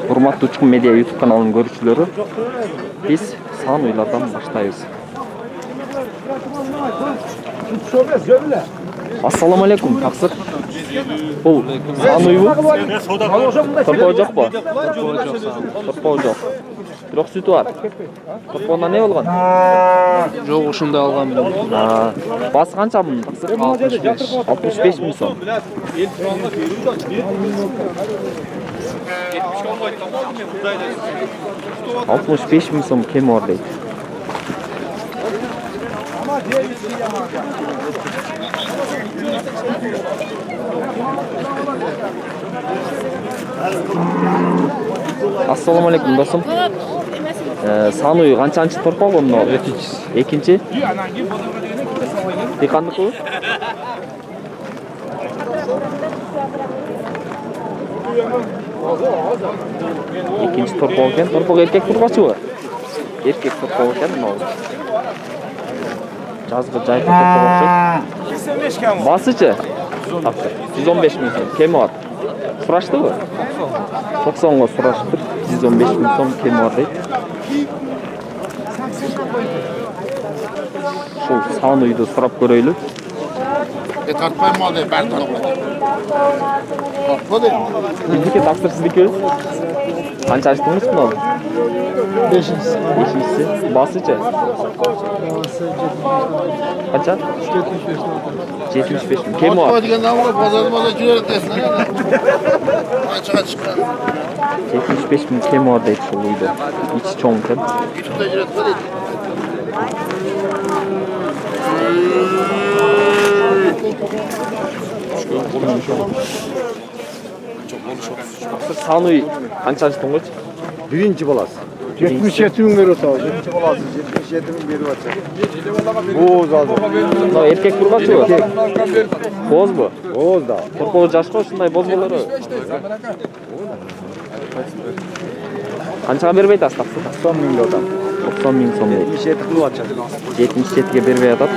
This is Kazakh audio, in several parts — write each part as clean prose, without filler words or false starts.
Урматтуу Учкун Медиа YouTube каналынын көрүүчүлөрү, биз сан уйлардан баштайбыз. Ассаламу алейкум, таксыр. Бул сан уйбу? Торпоо жокпу? Торпоо жок. Бирок сүтү бар. Торпоонда не болгон? Жок, ушундай алгам мен. Басы канча мунун таксыр? 65 миң сом. 65 миң сом кеми бар дейт. Ассаламу алейкум досум. Сан уй канчанчы торпоо муну? Экинчи. Дыйкандыкы? Экинчи торпоо экен. Торпоо эркек турбачыбы? Эркек торпоо экен мына. Жазгы жайпы торпоо окшойт. Басычы? 115 миң сом кеми бар. Сураштыбы? 90го сураштыр. 115 миң сом кеми бар дейт. Шул сан уйду сурап көрөйлү. Тартпайм ал деп бәр тартпай. Тартпады. Биздики таксыр сиздикиби? Канча аштыңыз мына? 5-инчиси. Басычы? Канча? 75 миң. Кеми бар? Деген намга базарда жүрөт десин. Канчага чыккан? 75 миң кеми бар дейт ушул үйдө. Ичи чоң экен. Ютубда жүрөт го дейт. Сан уй канчанчы туңгуч? Birinci balası. 77 bin veriyor sağ ol. Birinci balası 77 bin veriyor açar. Boğaz aldı. Мына эркек турбачыбы? Бозбу? Boğaz da. Торпоо жашко ушундай боз болору. Канчага бербейт астаксы? 90 bin liradan. 90 миң сом дейт. 77 bin açar. 77ге бербей атат.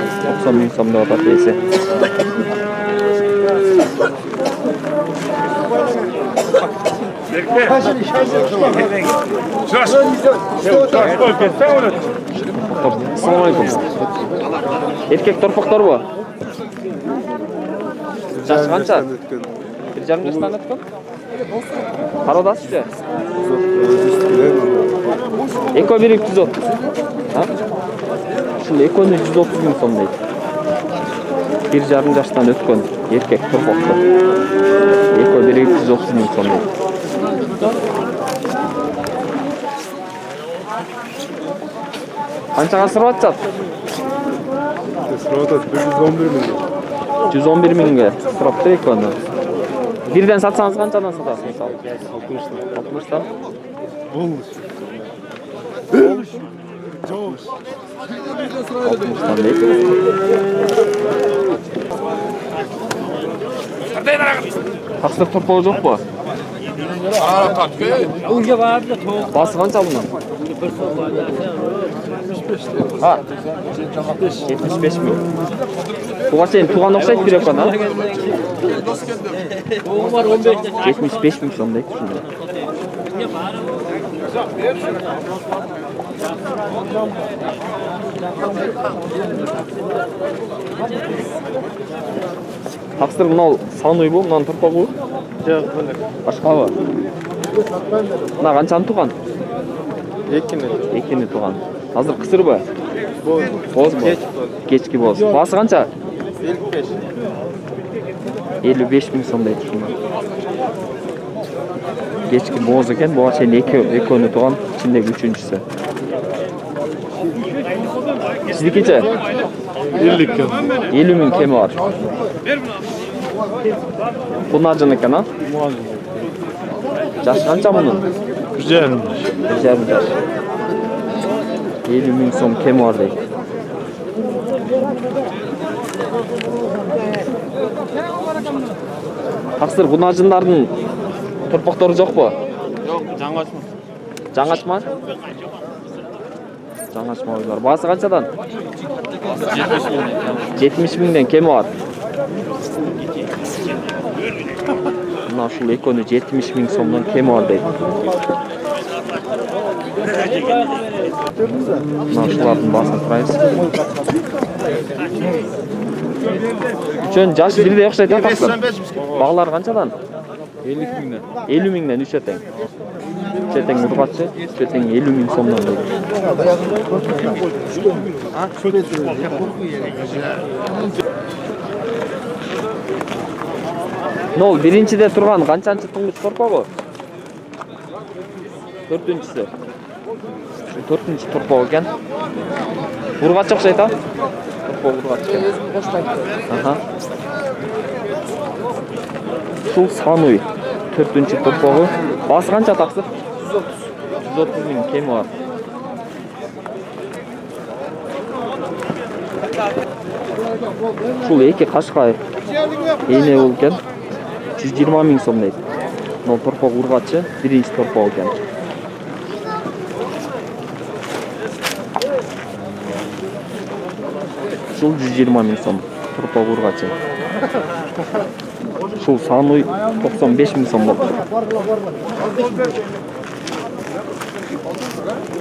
90 миң сом деп атат эсе. Assalamu alaikum. Erkek torpaktorбу? Жашы канча? 1,5 жаштан өткөн? Кароодасызчы? Эко бири 130. Ушул экөнү 130 миң сом дейт. 1,5 жаштан өткөн эркек торпактор. Эко бири 130 миң сом дейт. Канчага сырып атышат? Sırada 111 bin. 111 миңге сураптыр экөнү. Бирден сатсаңыз канчадан сатасыз мисалы? 60-тан. Olmuş. 60-тан дейт. Таксыр торпоо жокпу? Басы канча мунун? 75 миң. Буга чейин тууган окшойт бир экөн, 75 миң сом дейт ушундай. Таксыр мынау сан уйбу, мынанын торпогу? Жок, Башкабы? Мына канчаны тууган? Ekini тууган. Азыр кысырбы? boz. Бозбу? Кечки боз. Басы канча? 55. 55 миң сом дейт ушундай. Кечки боз экен, буга чейин экөнү тууган, ичиндеги үчүнчүсү. Сиздикичи? 50 миң кеми бар. Бул нажын экен, Жашы канча мунун? 1,5 жаш. 50 миң сом кеми бар дейт. Таксыр бул нажындардын торпоктору жокпу? Жок, жаңачма. Жаңачма? Жаңачма ойлар. Басы канчадан? 70 миңден кеми бар. Mına uşul ekönü 70 000 so'mdan kemi var deydi. Mına uşulardın basını turayız. Üçön jaş birde okşayt ataslar. Bağlar kançadan? 50 mingden. 50 000'den 3 eteng. 3 eteng urgatçı, 3 eteng 50 000 so'mdan deydi. Nol birinchide turgan qanchанчы tunguch torpog'i? 4-chi. 4-chi torpog ekan. Urgatchi o'xshaydi. Torpog urgatchi ekan. Aha. Шул Сануй 4-chi torpog'i. Basi qancha taqsir? 130 000 kemi var. Шул эки Кашкай эне болған 120 000 сом дейт. Мына торпог ургатчы биринчи торпог экен. Шул 120 000 сом торпог ургатчы. Шул Сануй 95 000 сом болду.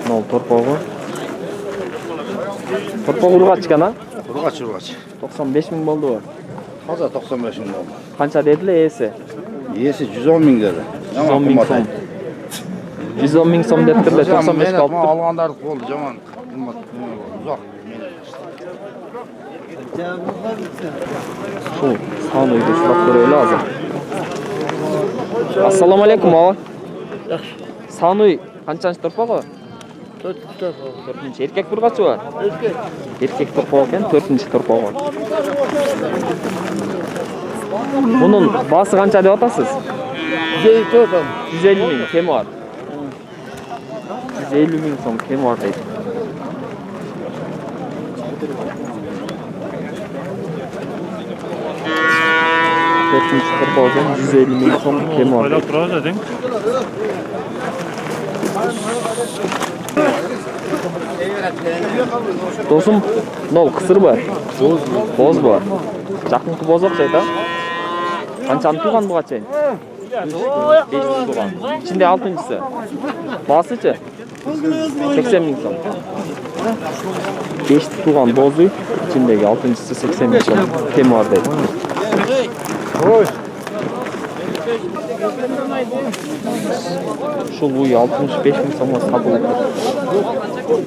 Мына торпогу. Торпог ургатчы экен, а? Urgaç. 95 000 болду. Hazır 95 bin oldu. Kança dediler iyisi? Yesi 110 bin dedi. 110 000 som. 110 000 som dediler, 95 kaldı. Algandarlık oldu zaman. Uzak. Şu Sanuy'da suratları öyle azam. Assalamu alaikum ağa. Sanuy kançançı torpog'i? 4-chi. Erkek urgatchi var? Erkek torpog ekan, 4-chi torpog var. Bunun bası kança dep atasız? 150 000 kemi var. 150 000 som kemi var deydi. Dörtüncü torpog ekan, 150 000 som kemi var. Oylab turabыз eding. Dostum, nol kısır var. Boz var. Жақынқы боз окшойт, а? Канчаны туган буга чейин? 5 туган. İçinde 6-чысы. Басычы? 80 000 сом. 5 туган бозуй, içindeki 6-чысы 80 000 сом. Кеми бар дейт. Ушул буй 65 000 сомго сатылып жатыр.